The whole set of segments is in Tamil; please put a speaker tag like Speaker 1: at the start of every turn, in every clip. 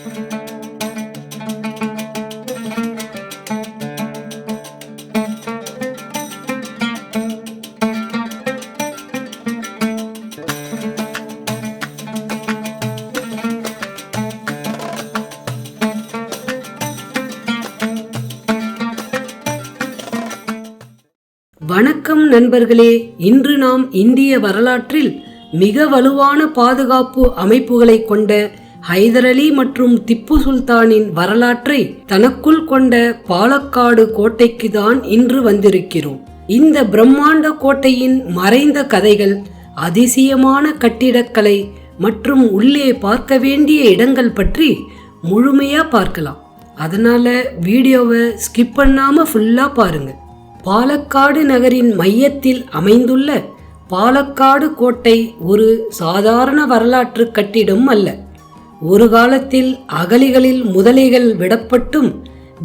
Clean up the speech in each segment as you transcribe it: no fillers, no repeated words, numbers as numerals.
Speaker 1: வணக்கம் நண்பர்களே, இன்று நாம் இந்திய வரலாற்றில் மிக வலுவான பாதுகாப்பு அமைப்புகளை கொண்ட ஹைதர் அலி மற்றும் திப்பு சுல்தானின் வரலாற்றை தனக்குள் கொண்ட பாலக்காடு கோட்டைக்கு தான் இன்று வந்திருக்கிறோம். இந்த பிரம்மாண்ட கோட்டையின் மறைந்த கதைகள், அதிசயமான கட்டிடக்கலை மற்றும் உள்ளே பார்க்க வேண்டிய இடங்கள் பற்றி முழுமையா பார்க்கலாம். அதனால வீடியோவை ஸ்கிப் பண்ணாம ஃபுல்லா பாருங்க. பாலக்காடு நகரின் மையத்தில் அமைந்துள்ள பாலக்காடு கோட்டை ஒரு சாதாரண வரலாற்று கட்டிடம் அல்ல. ஒரு காலத்தில் அகலிகளில் முதலைகள் விடப்பட்டும்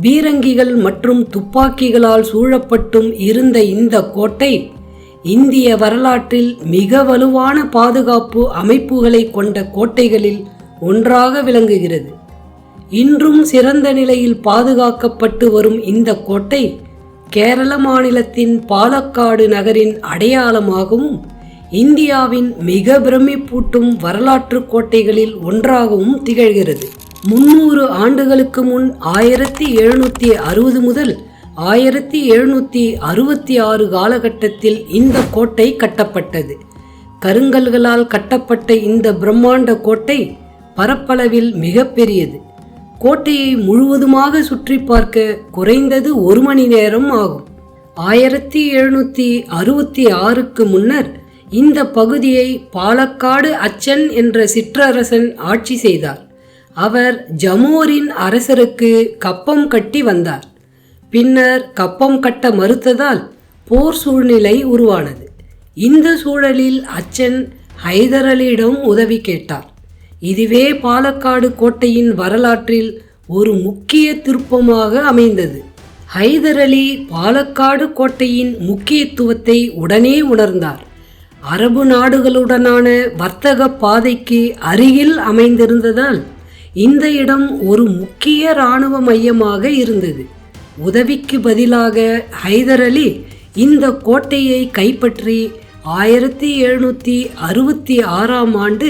Speaker 1: பீரங்கிகள் மற்றும் துப்பாக்கிகளால் சூழப்பட்டும் இருந்த இந்த கோட்டை இந்திய வரலாற்றில் மிக வலுவான பாதுகாப்பு அமைப்புகளை கொண்ட கோட்டைகளில் ஒன்றாக விளங்குகிறது. இன்றும் சிறந்த நிலையில் பாதுகாக்கப்பட்டு வரும் இந்த கோட்டை கேரள மாநிலத்தின் பாலக்காடு நகரின் அடையாளமாகவும் இந்தியாவின் மிக பிரமிப்பூட்டும் வரலாற்று கோட்டைகளில் ஒன்றாகவும் திகழ்கிறது. 300 ஆண்டுகளுக்கு முன் 1760 முதல் 1766 காலகட்டத்தில் இந்த கோட்டை கட்டப்பட்டது. கருங்கல்களால் கட்டப்பட்ட இந்த பிரம்மாண்ட கோட்டை பரப்பளவில் மிக பெரியது. கோட்டையை முழுவதுமாக சுற்றி பார்க்க குறைந்தது 1 மணி நேரம் ஆகும். 1766க்கு முன்னர் இந்த பகுதியை பாலக்காடு அச்சன் என்ற சிற்றரசன் ஆட்சி செய்தார். அவர் ஜமோரின் அரசருக்கு கப்பம் கட்டி வந்தார். பின்னர் கப்பம் கட்ட மறுத்ததால் போர் சூழ்நிலை உருவானது. இந்த சூழலில் அச்சன் ஹைதர் அலியிடம் உதவி கேட்டார். இதுவே பாலக்காடு கோட்டையின் வரலாற்றில் ஒரு முக்கிய திருப்பமாக அமைந்தது. ஹைதர் அலி பாலக்காடு கோட்டையின் முக்கியத்துவத்தை உடனே உணர்ந்தார். அரபு நாடுகளுடனான வர்த்தக பாதைக்கு அருகில் அமைந்திருந்ததால் இந்த இடம் ஒரு முக்கிய இராணுவ மையமாக இருந்தது. உதவிக்கு பதிலாக ஹைதர் அலி இந்த கோட்டையை கைப்பற்றி 1766ஆம் ஆண்டு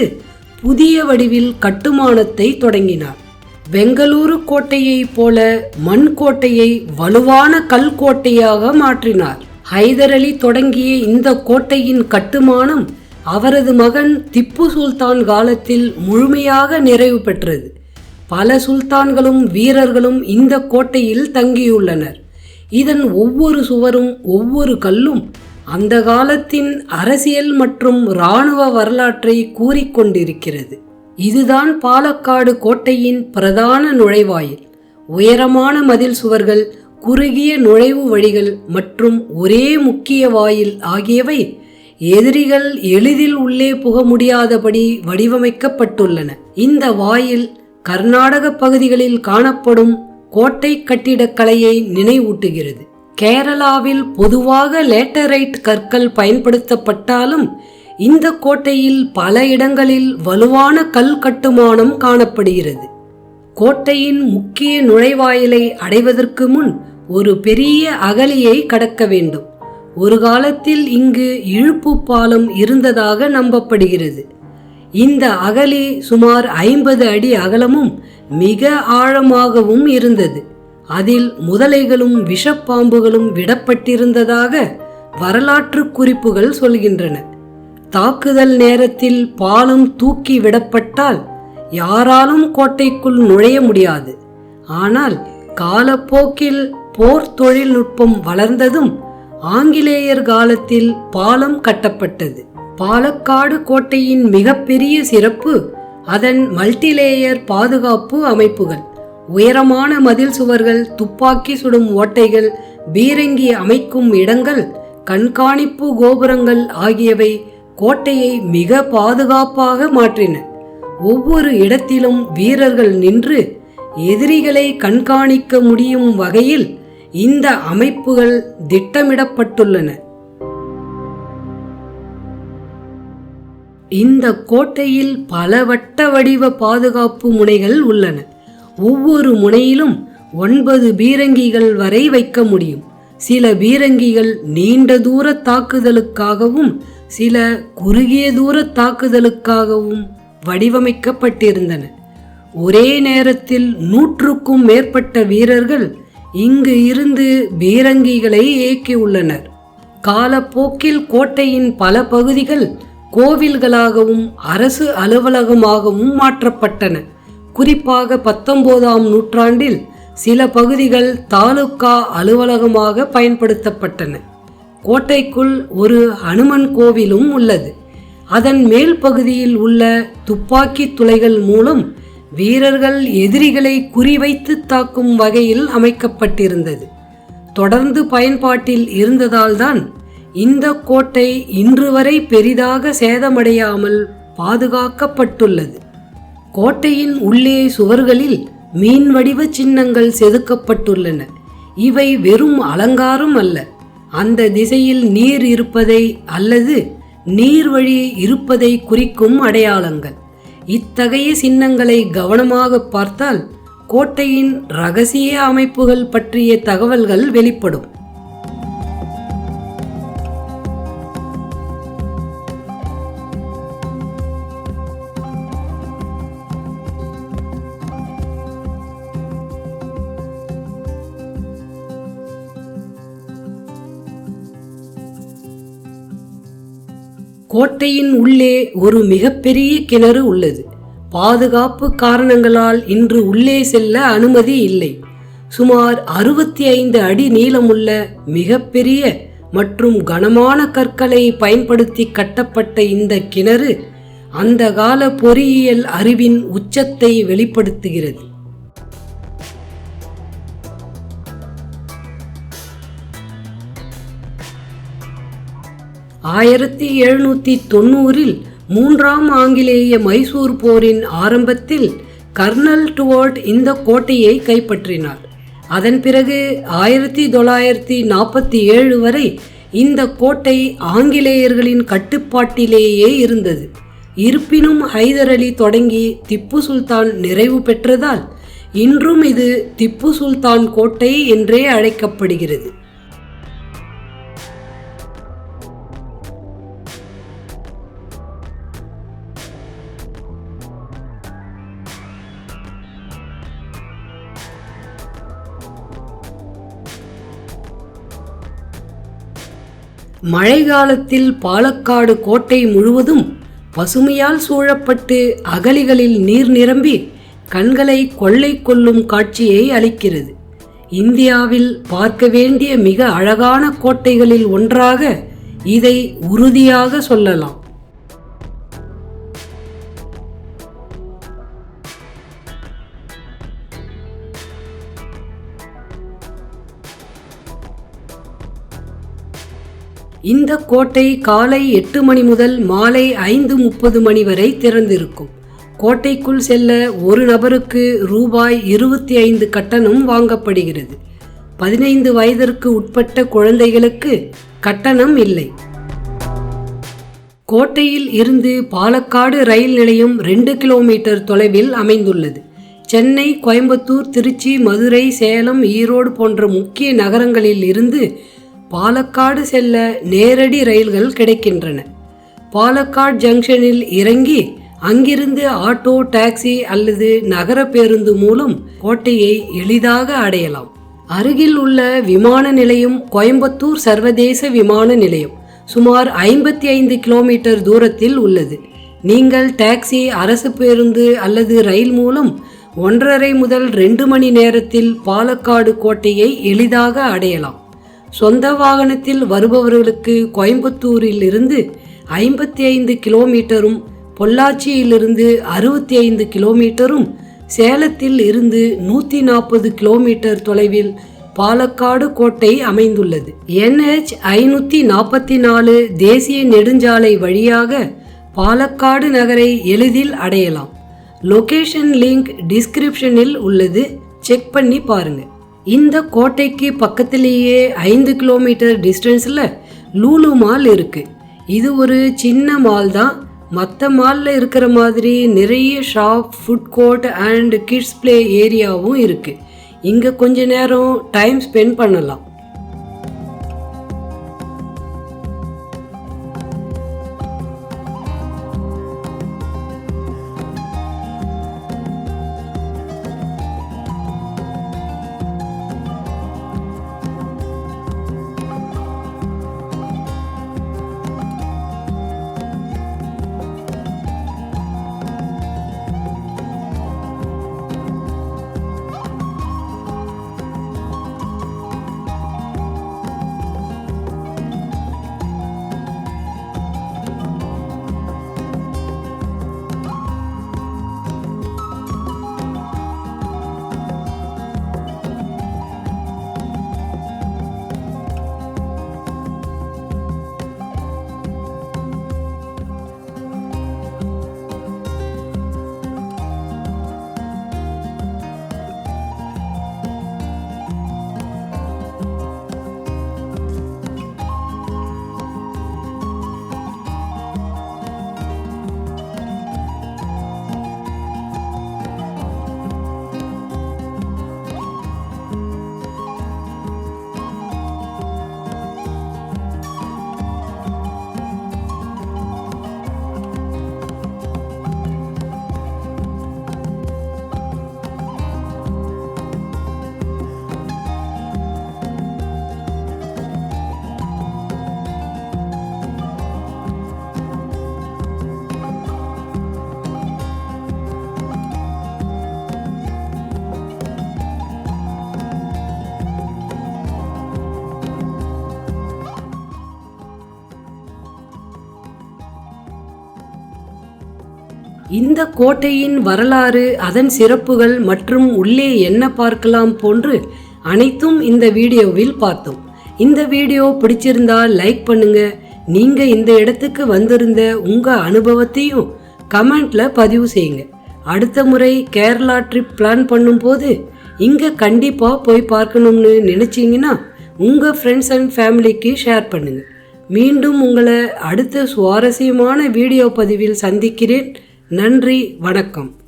Speaker 1: புதிய வடிவில் கட்டுமானத்தை தொடங்கினார். பெங்களூரு கோட்டையை போல மண் கோட்டையை வலுவான கல் கோட்டையாக மாற்றினார். ஹைதர் அலி தொடங்கிய இந்த கோட்டையின் கட்டுமானம் அவரது மகன் திப்பு சுல்தான் காலத்தில் முழுமையாக நிறைவு பெற்றது. பல சுல்தான்களும் வீரர்களும் இந்த கோட்டையில் தங்கியுள்ளனர். இதன் ஒவ்வொரு சுவரும் ஒவ்வொரு கல்லும் அந்த காலத்தின் அரசியல் மற்றும் இராணுவ வரலாற்றை கூறிக்கொண்டிருக்கிறது. இதுதான் பாலக்காடு கோட்டையின் பிரதான நுழைவாயில். உயரமான மதில் சுவர்கள், குறுகிய நுழைவு வழிகள் மற்றும் ஒரே முக்கிய வாயில் ஆகியவை எதிரிகள் எளிதில் உள்ளே புக முடியாதபடி வடிவமைக்கப்பட்டுள்ளன. இந்த வாயில் கர்நாடக பகுதிகளில் காணப்படும் கோட்டை கட்டிடக்கலையை நினைவூட்டுகிறது. கேரளாவில் பொதுவாக லேட்டரைட் கற்கள் பயன்படுத்தப்பட்டாலும் இந்த கோட்டையில் பல இடங்களில் வலுவான கல் கட்டுமானம் காணப்படுகிறது. கோட்டையின் முக்கிய நுழைவாயிலை அடைவதற்கு முன் ஒரு பெரிய அகழியை கடக்க வேண்டும். ஒரு காலத்தில் இங்கு இழுப்பு பாலம் இருந்ததாக நம்பப்படுகிறது. இந்த அகழி சுமார் 50 அடி அகலமும் மிக ஆழமாகவும் இருந்தது. அதில் முதலைகளும் விஷப்பாம்புகளும் விடப்பட்டிருந்ததாக வரலாற்று குறிப்புகள் சொல்கின்றன. தாக்குதல் நேரத்தில் பாலம் தூக்கி விடப்பட்டால் யாராலும் கோட்டைக்குள் நுழைய முடியாது. ஆனால் காலப்போக்கில் போர் தொழில்நுட்பம் வளர்ந்ததும் ஆங்கிலேயர் காலத்தில் பாலம் கட்டப்பட்டது. பாலக்காடு கோட்டையின் மிகப்பெரிய சிறப்பு அதன் மல்டிலேயர் பாதுகாப்பு அமைப்புகள். உயரமான மதில் சுவர்கள், துப்பாக்கி சுடும் ஓட்டைகள், பீரங்கி அமைக்கும் இடங்கள், கண்காணிப்பு கோபுரங்கள் ஆகியவை கோட்டையை மிக பாதுகாப்பாக மாற்றின. ஒவ்வொரு இடத்திலும் வீரர்கள் நின்று எதிரிகளை கண்காணிக்க முடியும் வகையில் இந்த அமைப்புகள் திட்டமிடப்பட்டுள்ளன. இந்த கோட்டையில் பல வட்ட வடிவ பாதுகாப்பு முனைகள் உள்ளன. ஒவ்வொரு முனையிலும் 9 பீரங்கிகள் வரை வைக்க முடியும். சில பீரங்கிகள் நீண்ட தூர தாக்குதலுக்காகவும் சில குறுகிய தூர தாக்குதலுக்காகவும் வடிவமைக்கப்பட்டிருந்தன. ஒரே நேரத்தில் 100க்கும் மேற்பட்ட வீரர்கள் இங்கு இருந்து பீரங்கிகளை இயக்கியுள்ளனர். காலப்போக்கில் கோட்டையின் பல பகுதிகள் கோவில்களாகவும் அரசு அலுவலகமாகவும் மாற்றப்பட்டன. குறிப்பாக 19ஆம் நூற்றாண்டில் சில பகுதிகள் தாலுகா அலுவலகமாக பயன்படுத்தப்பட்டன. கோட்டைக்குள் ஒரு ஹனுமன் கோவிலும் உள்ளது. அதன் மேல் பகுதியில் உள்ள துப்பாக்கி துளைகள் மூலம் வீரர்கள் எதிரிகளை குறிவைத்து தாக்கும் வகையில் அமைக்கப்பட்டிருந்தது. தொடர்ந்து பயன்பாட்டில் இருந்ததால்தான் இந்த கோட்டை இன்று வரை பெரிதாக சேதமடையாமல் பாதுகாக்கப்பட்டுள்ளது. கோட்டையின் உள்ளே சுவர்களில் மீன் வடிவ சின்னங்கள் செதுக்கப்பட்டுள்ளன. இவை வெறும் அலங்காரம் அல்ல, அந்த திசையில் நீர் இருப்பதை அல்லது நீர்வழி இருப்பதை குறிக்கும் அடையாளங்கள். இத்தகைய சின்னங்களை கவனமாக பார்த்தால் கோட்டையின் இரகசிய அமைப்புகள் பற்றிய தகவல்கள் வெளிப்படும். கோட்டையின் உள்ளே ஒரு மிகப்பெரிய கிணறு உள்ளது. பாதுகாப்பு காரணங்களால் இன்று உள்ளே செல்ல அனுமதி இல்லை. சுமார் 65 அடி நீளமுள்ள மிகப்பெரிய மற்றும் கனமான கற்களை பயன்படுத்தி கட்டப்பட்ட இந்த கிணறு அந்த கால பொறியியல் அறிவின் உச்சத்தை வெளிப்படுத்துகிறது. 1790இல் 3ஆம் ஆங்கிலேய மைசூர் போரின் ஆரம்பத்தில் கர்னல் டுவர்ட் இந்த கோட்டையை கைப்பற்றினார். அதன் பிறகு 1947 வரை இந்த கோட்டை ஆங்கிலேயர்களின் கட்டுப்பாட்டிலேயே இருந்தது. இருப்பினும் ஹைதர் அலி தொடங்கி திப்பு சுல்தான் நிறைவு பெற்றதால் இன்றும் இது திப்பு சுல்தான் கோட்டை என்றே அழைக்கப்படுகிறது. மழை காலத்தில் பாலக்காடு கோட்டை முழுவதும் பசுமையால் சூழப்பட்டு அகழிகளில் நீர் நிரம்பி கண்களை கொள்ளை கொள்ளும் காட்சியை அளிக்கிறது. இந்தியாவில் பார்க்க வேண்டிய மிக அழகான கோட்டைகளில் ஒன்றாக இதை உறுதியாக சொல்லலாம். இந்த கோட்டை காலை 8 மணி முதல் மாலை 5:30 மணி வரை திறந்திருக்கும். கோட்டைக்குள் செல்ல ஒரு நபருக்கு ரூபாய் 25 கட்டணம் வாங்கப்படுகிறது. 15 வயதிற்கு உட்பட்ட குழந்தைகளுக்கு கட்டணம் இல்லை. கோட்டையில் இருந்து பாலக்காடு ரயில் நிலையம் 2 கிலோமீட்டர் தொலைவில் அமைந்துள்ளது. சென்னை, கோயம்புத்தூர், திருச்சி, மதுரை, சேலம், ஈரோடு போன்ற முக்கிய நகரங்களில் இருந்து பாலக்காடு செல்ல நேரடி ரயில்கள் கிடைக்கின்றன. பாலக்காடு ஜங்ஷனில் இறங்கி அங்கிருந்து ஆட்டோ, டாக்ஸி அல்லது நகர பேருந்து மூலம் கோட்டையை எளிதாக அடையலாம். அருகில் உள்ள விமான நிலையம் கோயம்புத்தூர் சர்வதேச விமான நிலையம் சுமார் 55 கிலோமீட்டர் தூரத்தில் உள்ளது. நீங்கள் டாக்ஸி, அரசு பேருந்து அல்லது ரயில் மூலம் 1.5 முதல் 2 மணி நேரத்தில் பாலக்காடு கோட்டையை எளிதாக அடையலாம். சொந்த வாகனத்தில் வருபவர்களுக்கு கோயம்புத்தூரில் இருந்து 55 கிலோமீட்டரும், பொள்ளாச்சியிலிருந்து 65 கிலோமீட்டரும், சேலத்தில் இருந்து 140 கிலோமீட்டர் தொலைவில் பாலக்காடு கோட்டை அமைந்துள்ளது. NH 544 தேசிய நெடுஞ்சாலை வழியாக பாலக்காடு நகரை எளிதில் அடையலாம். லொகேஷன் லிங்க் டிஸ்கிரிப்ஷனில் உள்ளது, செக் பண்ணி பாருங்க. இந்த கோட்டைக்கு பக்கத்திலேயே 5 கிலோமீட்டர் டிஸ்டன்ஸில் லூலு மால் இருக்கு. இது ஒரு சின்ன மால் தான், மற்ற மாலில் இருக்கிற மாதிரி நிறைய shop, food court and kids play ஏரியாவும் இருக்குது. இங்கே கொஞ்ச நேரம் டைம் ஸ்பெண்ட் பண்ணலாம். இந்த கோட்டையின் வரலாறு, அதன் சிறப்புகள் மற்றும் உள்ளே என்ன பார்க்கலாம் போன்று அனைத்தும் இந்த வீடியோவில் பார்த்தோம். இந்த வீடியோ பிடிச்சிருந்தா லைக் பண்ணுங்க. நீங்க இந்த இடத்துக்கு வந்திருந்த உங்க அனுபவத்தையும் கமெண்ட்ல பதிவு செய்யுங்க. அடுத்த முறை கேரளா ட்ரிப் பிளான் பண்ணும்போது இங்க கண்டிப்பா போய் பார்க்கணும்னு நினைச்சீங்கன்னா உங்க ஃப்ரெண்ட்ஸ் அண்ட் ஃபேமிலிக்கு ஷேர் பண்ணுங்க. மீண்டும் உங்களை அடுத்த சுவாரஸ்யமான வீடியோ பதிவில் சந்திக்கிறேன். நன்றி, வணக்கம்.